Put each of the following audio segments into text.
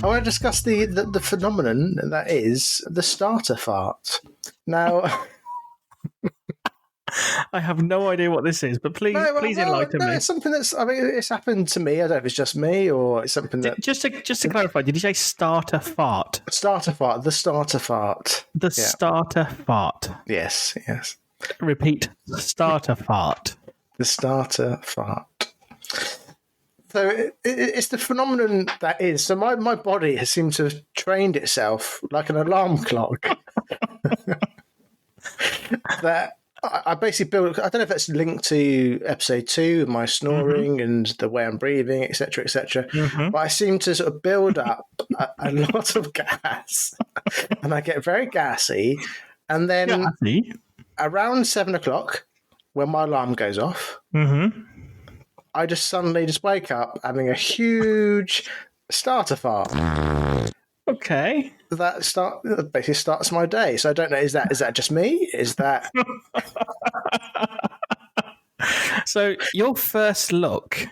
I want to discuss the phenomenon that is the starter fart. Now, I have no idea what this is, but please enlighten me. It's something that's. I mean, it's happened to me. I don't know if it's just me or it's something that. Just to clarify, did you say starter fart? Starter fart. The starter fart. Starter fart. Yes. Repeat. Starter fart. The starter fart. So it's the phenomenon that is. So my body has seemed to have trained itself like an alarm clock. That I basically build. I don't know if that's linked to episode 2, my snoring and the way I'm breathing, etc., etc. But I seem to sort of build up a lot of gas, and I get very gassy. And then around 7 o'clock, when my alarm goes off. I just suddenly wake up having a huge starter fart. Okay. That basically starts my day. So I don't know, is that just me? Is that... So your first look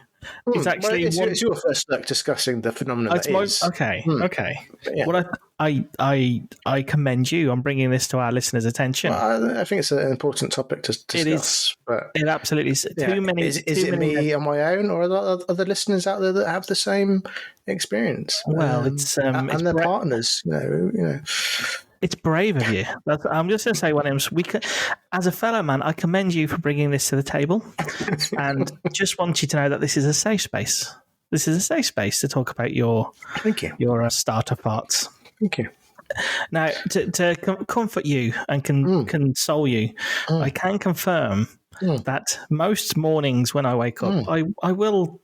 is actually... it's your first look discussing the phenomenon that is. Okay. Yeah. Well, I commend you on bringing this to our listeners' attention. Well, I think it's an important topic to discuss. It is. But it absolutely is. Yeah. Is it me on my own, or are there other listeners out there that have the same experience? Well, it's and their partners, you know. It's brave of you. I'm just going to say, Williams, as a fellow man, I commend you for bringing this to the table, and just want you to know that this is a safe space. This is a safe space to talk about your starter farts. Thank you. Now, to comfort you and console you, I can confirm that most mornings when I wake up, I will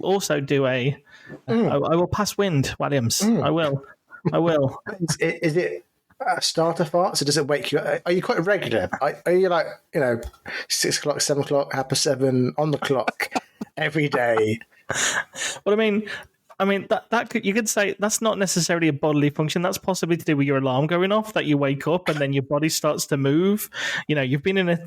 also do I will pass wind, Williams. I will. Is it a starter fart? So does it wake you up? Are you quite regular? Are you like 6 o'clock, 7 o'clock, 7:30 on the clock every day? Well, I mean that you could say that's not necessarily a bodily function. That's possibly to do with your alarm going off. That you wake up and then your body starts to move. You know, you've been in a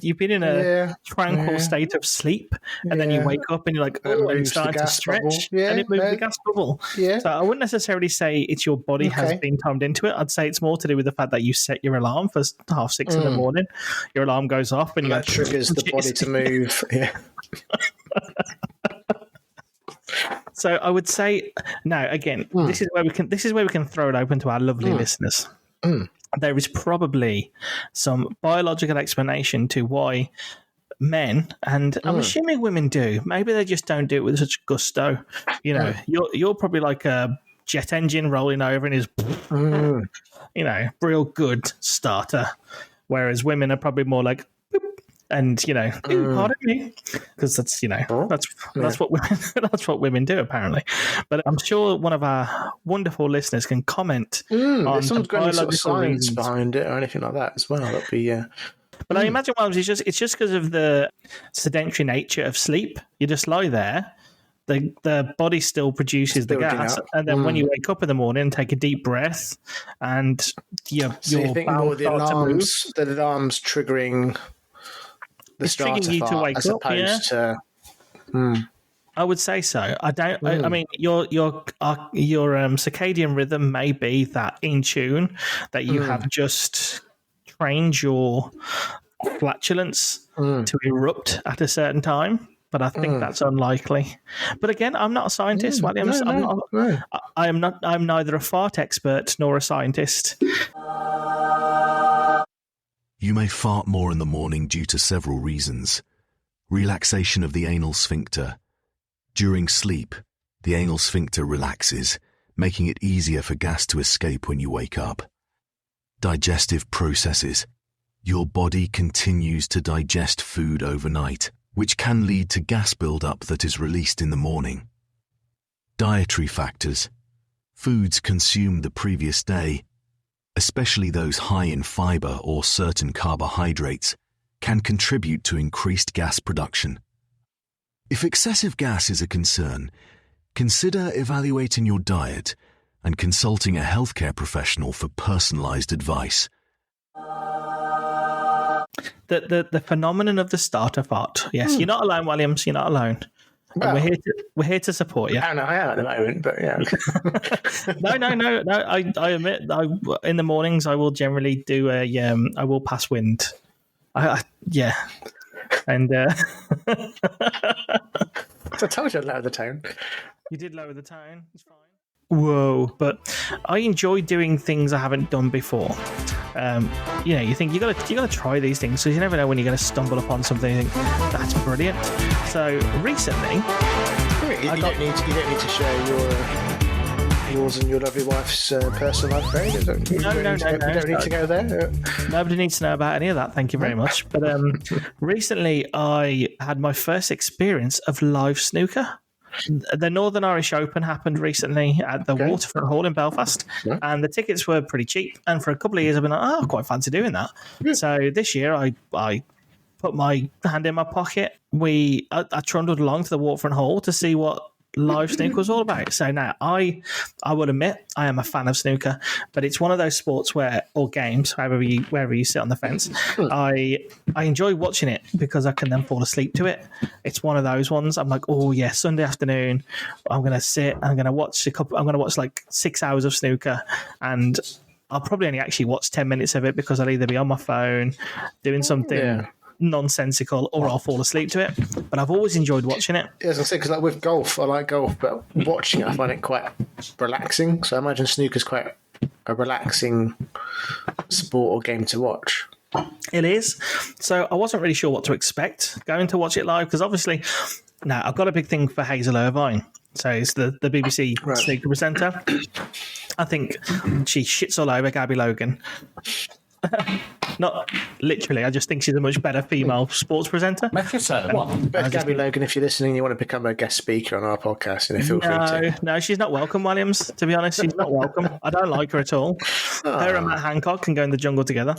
tranquil state of sleep, and then you wake up and you're like, and starting to stretch, and it moves the gas bubble. Yeah. So I wouldn't necessarily say it's your body has been timed into it. I'd say it's more to do with the fact that you set your alarm for 6:30 in the morning. Your alarm goes off, and that triggers the body to move. Yeah. So I would say now again, this is where we can throw it open to our lovely listeners. There is probably some biological explanation to why men, and I'm assuming women do. Maybe they just don't do it with such gusto. You know, you're probably like a jet engine rolling over and is, real good starter, whereas women are probably more like. And pardon me, because that's what women do apparently. But I'm sure one of our wonderful listeners can comment on someone's got any sort of science behind it or anything like that as well. That'd be But I imagine it's just because of the sedentary nature of sleep. You just lie there. The body still produces the gas, and then when you wake up in the morning, take a deep breath, and your think more the alarms triggering. It's triggering you to wake up, to. I would say so. I don't. I mean, your circadian rhythm may be that in tune that you have just trained your flatulence to erupt at a certain time. But I think that's unlikely. But again, I'm not a scientist, Williams. I'm not. I'm neither a fart expert nor a scientist. You may fart more in the morning due to several reasons. Relaxation of the anal sphincter. During sleep, the anal sphincter relaxes, making it easier for gas to escape when you wake up. Digestive processes. Your body continues to digest food overnight, which can lead to gas buildup that is released in the morning. Dietary factors. Foods consumed the previous day, especially those high in fiber or certain carbohydrates, can contribute to increased gas production. If excessive gas is a concern, consider evaluating your diet and consulting a healthcare professional for personalized advice. The phenomenon of the starter fart. Yes, you're not alone, Williams. You're not alone. and we're here to support you. I am at the moment, but yeah. No. I admit, in the mornings I will generally do I will pass wind. Yeah, and I told you I'd lower the tone. You did lower the tone. It's fine. Whoa, but I enjoy doing things I haven't done before. You think you gotta try these things, so you never know when you're gonna stumble upon something and think that's brilliant. So recently, you don't need to share yours and your lovely wife's personal life, right? No. You don't need to go there. Nobody needs to know about any of that. Thank you very much. But recently, I had my first experience of live snooker. The Northern Irish Open happened recently at the Waterfront Hall in Belfast, and the tickets were pretty cheap. And for a couple of years, I've been like, I quite fancy doing that. Yeah. So this year, I put my hand in my pocket. I trundled along to the Waterfront Hall to see what live snooker was all about. So now I would admit I am a fan of snooker, but it's one of those sports or games, wherever you sit on the fence, I enjoy watching it because I can then fall asleep to it. It's one of those ones. I'm like, oh yeah, Sunday afternoon, I'm gonna sit. I'm gonna watch like 6 hours of snooker, and I'll probably only actually watch 10 minutes of it because I'll either be on my phone doing something nonsensical or I'll fall asleep to it. But I've always enjoyed watching it. Yeah, as I said, because like with golf, I like golf, but watching it, I find it quite relaxing. So I imagine snooker's quite a relaxing sport or game to watch. It is. So I wasn't really sure what to expect going to watch it live because obviously, now I've got a big thing for Hazel Irvine. So it's the BBC snooker presenter. I think she shits all over Gabby Logan. Not literally. I just think she's a much better female sports presenter. But Gabby Logan, if you're listening, you want to become a guest speaker on our podcast, feel free to. No, she's not welcome, Williams. To be honest, she's not welcome. I don't like her at all. Her and Matt Hancock can go in the jungle together.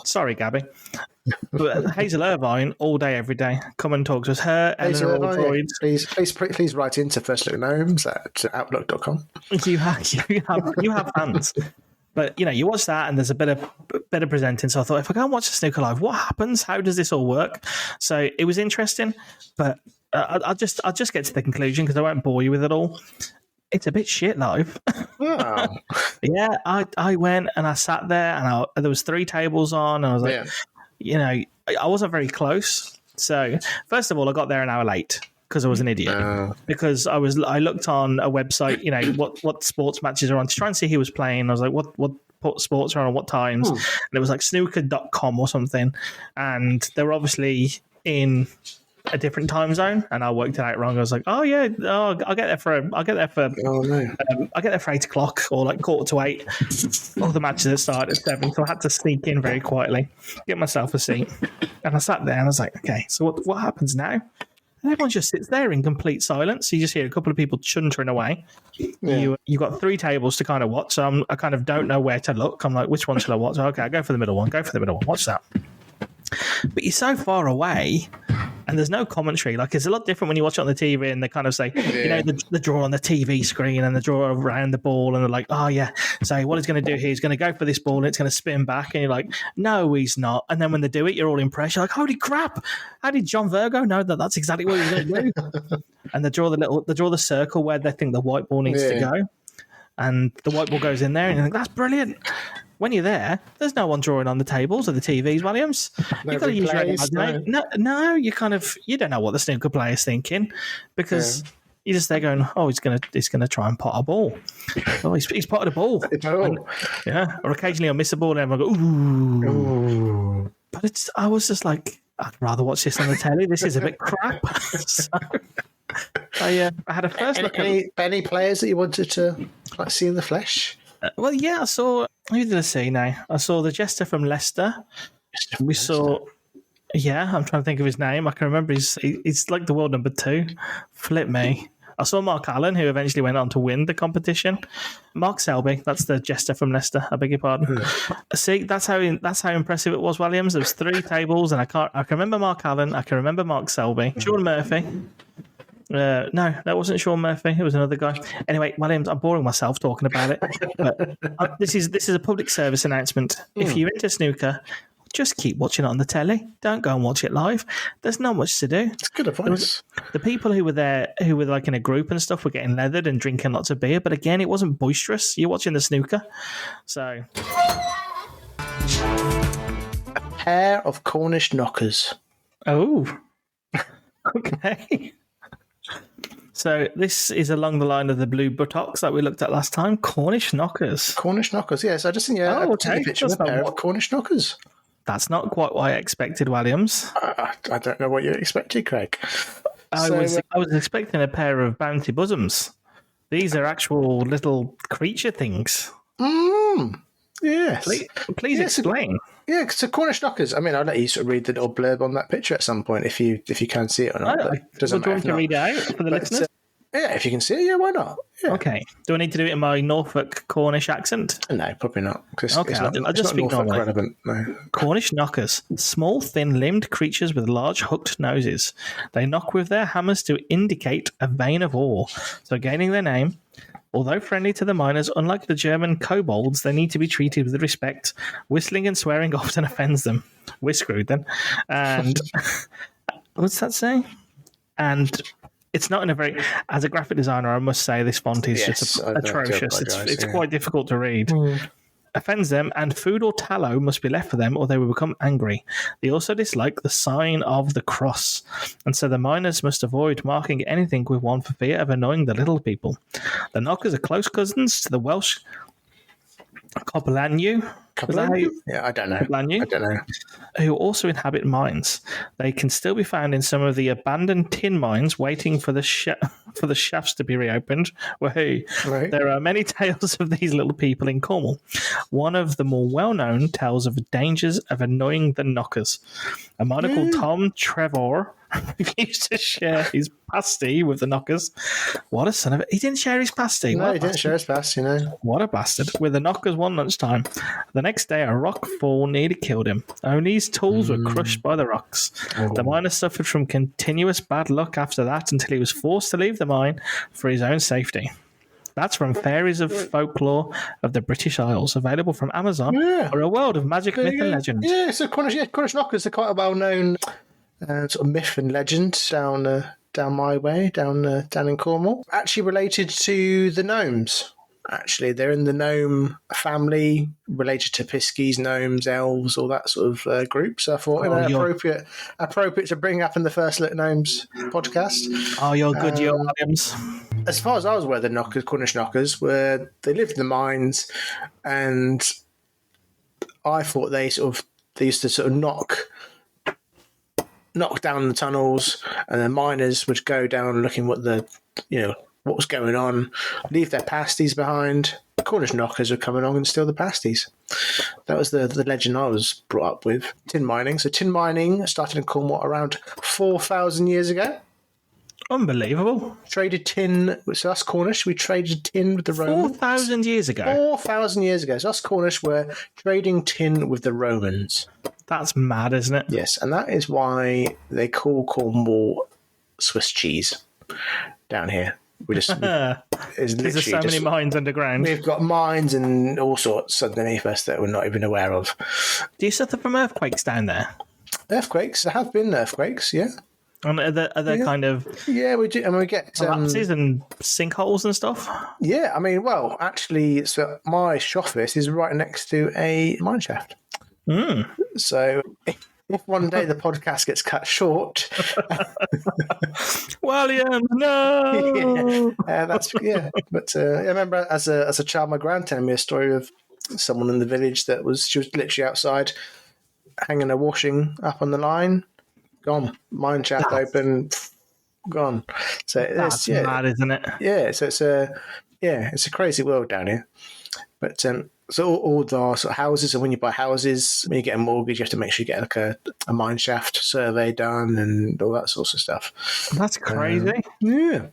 Sorry, Gabby. But Hazel Irvine, all day, every day. Come and talk to us. Her and Irvine, please write into First Look Gnomes at outlook.com. You have fans. But, you watch that and there's a bit of presenting. So I thought, if I go and watch the snooker live, what happens? How does this all work? So it was interesting, but I'll just get to the conclusion because I won't bore you with it all. It's a bit shit live. Wow. Yeah, I went and I sat there and there was 3 tables on. And I was like, I wasn't very close. So first of all, I got there an hour late. Because I was an idiot. Because I looked on a website, what sports matches are on to try and see who was playing. I was like, what sports are on what times? And it was like snooker.com or something. And they were obviously in a different time zone, and I worked it out wrong. I was like, I'll get there for 8 o'clock or like 7:15. All the matches had started at 7, so I had to sneak in very quietly, get myself a seat. And I sat there and I was like, okay, so what happens now? And everyone just sits there in complete silence. You just hear a couple of people chuntering away. Yeah. You've got 3 tables to kind of watch. So I kind of don't know where to look. I'm like, which one should I watch? Okay, I'll go for the middle one. Watch that. But you're so far away and there's no commentary. Like, it's a lot different when you watch it on the TV and they kind of say, the draw on the TV screen and the draw around the ball, and they're like, oh yeah, so what he's going to do here, he's going to go for this ball and it's going to spin back, and you're like, no, he's not. And then when they do it, you're all impressed. You're like, holy crap, how did John Virgo know that that's exactly what he's going to do? And they draw the circle where they think the white ball needs to go, and the white ball goes in there, and you think, that's brilliant. When you're there, there's no one drawing on the tables or the TVs, Williams. You've got to use your imagination. No, you don't know what the snooker player's thinking because you're just there going, oh, he's gonna try and pot a ball. Oh, he's potted a ball. And, or occasionally I'll miss a ball and I go, ooh. But I was just like, I'd rather watch this on the telly. This is a bit crap. So I had a first look at any players that you wanted to see in the flesh. Well, yeah, I saw. Who did I see now? I saw the jester from Leicester. We saw. Yeah, I'm trying to think of his name. I can remember he's like the world number 2. Flip me. I saw Mark Allen, who eventually went on to win the competition. Mark Selby, that's the jester from Leicester. I beg your pardon. See, that's how impressive it was, Williams. There was 3 tables, and I can remember Mark Allen. I can remember Mark Selby. Sean Murphy. No, that wasn't Sean Murphy. It was another guy. Anyway, Williams, I'm boring myself talking about it. But this is a public service announcement. If you're into snooker, just keep watching it on the telly. Don't go and watch it live. There's not much to do. It's good advice. The people who were there, who were like in a group and stuff, were getting leathered and drinking lots of beer. But again, it wasn't boisterous. You're watching the snooker. So... A pair of Cornish knockers. Oh. Okay. So this is along the line of the blue buttocks that we looked at last time. Cornish knockers. Cornish knockers, yes. I just think, a picture of a pair of Cornish knockers. That's not quite what I expected, Williams. I don't know what you expected, Craig. I was expecting a pair of bounty bosoms. These are actual little creature things. Yes. Please explain. Yeah, so Cornish knockers. I mean, I'll let you sort of read the little blurb on that picture at some point if you can see it or not. Do you want to read it out for the listeners? Yeah, if you can see it, yeah, why not? Yeah. Okay. Do I need to do it in my Norfolk Cornish accent? No, probably not. Okay, I'll just speak normally. Relevant, no. Cornish knockers. Small, thin-limbed creatures with large hooked noses. They knock with their hammers to indicate a vein of ore. So gaining their name... Although friendly to the miners, unlike the German kobolds, they need to be treated with respect. Whistling and swearing often offends them. We're screwed then. And what's that say? And it's not in a very... As a graphic designer, I must say this font is just atrocious. It's quite difficult to read. Offends them, and food or tallow must be left for them or they will become angry. They also dislike the sign of the cross, and so the miners must avoid marking anything with one for fear of annoying the little people. The knockers are close cousins to the Welsh Copelannu. Yeah, I don't know. Copelannu, I don't know. who also inhabit mines. They can still be found in some of the abandoned tin mines, waiting for the shafts to be reopened. Right. There are many tales of these little people in Cornwall. One of the more well-known tells of the dangers of annoying the knockers. A miner called Tom Trevor used to share his pasty with the knockers. What a son of a... He didn't share his pasty. No, he didn't share his pasty, no. What a bastard. With the knockers one lunchtime. The next day, a rock fall nearly killed him. Only his tools were crushed by the rocks. The miner suffered from continuous bad luck after that until he was forced to leave the mine for his own safety. That's from Fairies of Folklore of the British Isles, available from Amazon, or a world of magic, myth and legend. Yeah, so Cornish knockers are quite a well-known sort of myth and legend down my way, down in Cornwall. Actually related to the gnomes. Actually, they're in the gnome family, related to piskies, gnomes, elves, all that sort of group. So I thought appropriate to bring up in the First Look Gnomes podcast. Oh, you're good, Williams. As far as I was aware, the Cornish knockers they lived in the mines, and I thought they used to sort of knock down the tunnels, and the miners would go down looking what was going on, leave their pasties behind. Cornish knockers would come along and steal the pasties. That was the legend I was brought up with. Tin mining. So tin mining started in Cornwall around 4,000 years ago. Unbelievable. Traded tin. So us Cornish, we traded tin with the Romans. 4,000 years ago? 4,000 years ago. So us Cornish were trading tin with the Romans. That's mad, isn't it? Yes, and that is why they call Cornwall Swiss cheese down here. There's so many mines underground. We've got mines and all sorts underneath us that we're not even aware of. Do you suffer from earthquakes down there? Earthquakes? There have been earthquakes, yeah. And are there kind of... Yeah, we do. And we get... collapses and sinkholes and stuff? Yeah, I mean, well, actually, so my office is right next to a mine shaft. So... If one day the podcast gets cut short, William, no. But I remember as a child, my gran telling me a story of someone in the village she was literally outside, hanging a washing up on the line, gone, mine shaft open, gone. So that's mad, isn't it? Yeah. So it's a crazy world down here. But so all the sort of houses, and when you buy houses, when you get a mortgage, you have to make sure you get like a mine shaft survey done and all that sorts of stuff. That's crazy. Yeah.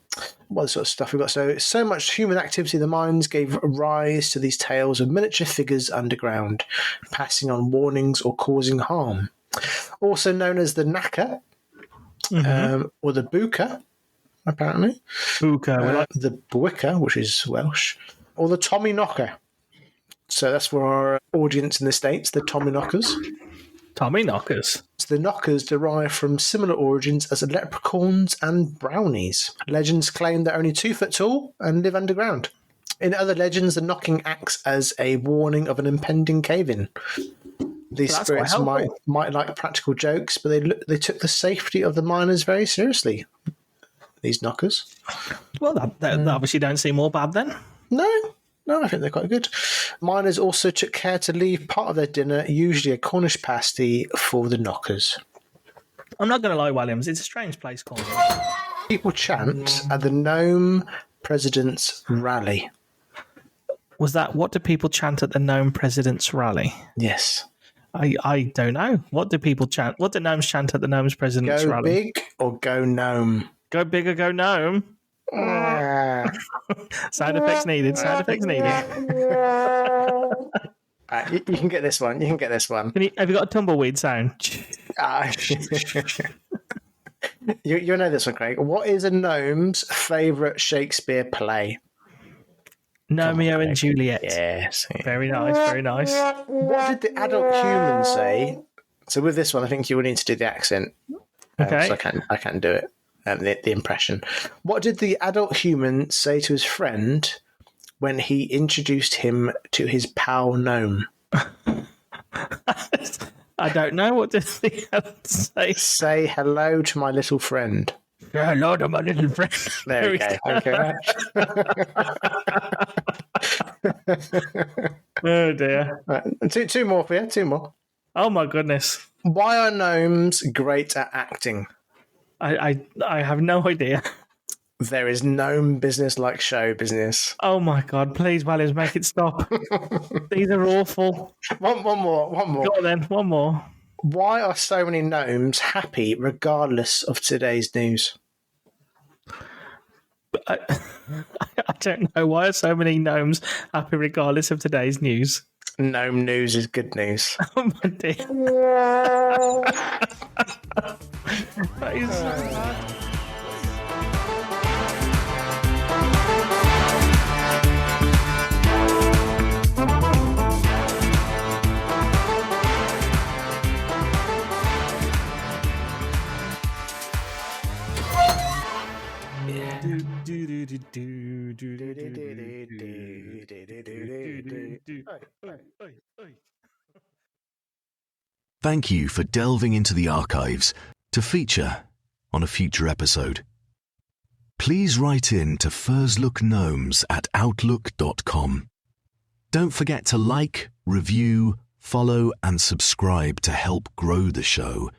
What sort of stuff we've got? So much human activity in the mines gave rise to these tales of miniature figures underground, passing on warnings or causing harm. Also known as the knacker, or the booker, apparently. Booker. The bwicker, which is Welsh, or the Tommy knocker. So that's for our audience in the States, the Tommy knockers. Tommy Knockers. So the Knockers derive from similar origins as leprechauns and brownies. Legends claim they're only 2 foot tall and live underground. In other legends, the knocking acts as a warning of an impending cave-in. These spirits might like practical jokes, but they took the safety of the miners very seriously. These Knockers. Well, they obviously don't seem all bad then. No, I think they're quite good. Miners also took care to leave part of their dinner, usually a Cornish pasty, for the Knockers. I'm not going to lie, Williams. It's a strange place, Cornwall. People chant at the Gnome President's Rally. What do people chant at the Gnome President's Rally? Yes. I don't know. What do people chant? What do gnomes chant at the Gnomes President's Rally? Go big or go gnome? Go big or go gnome? Sound effects needed. Sound effects needed. You can get this one. Have you got a tumbleweed sound? You know this one, Craig. What is a gnome's favourite Shakespeare play? Romeo and Juliet. Yes. Very nice, very nice. What did the adult human say? So with this one, I think you will need to do the accent. Okay. So I can't do it. The impression. What did the adult human say to his friend when he introduced him to his pal gnome? I don't know. What did the adult say? Say hello to my little friend. Hello to my little friend. There we go. Okay. Oh dear. Right. Two more for you. 2 more. Oh my goodness. Why are gnomes great at acting? I have no idea. There is gnome business like show business. Oh my god! Please, Williams, make it stop. These are awful. One more. Go on then. One more. Why are so many gnomes happy regardless of today's news? I don't know. Why are so many gnomes happy regardless of today's news? Gnome news is good news. Oh my dear. That is so bad. Thank you for delving into the archives to feature on a future episode. Please write in to firstlookgnomes@outlook.com. Don't forget to like, review, follow and subscribe to help grow the show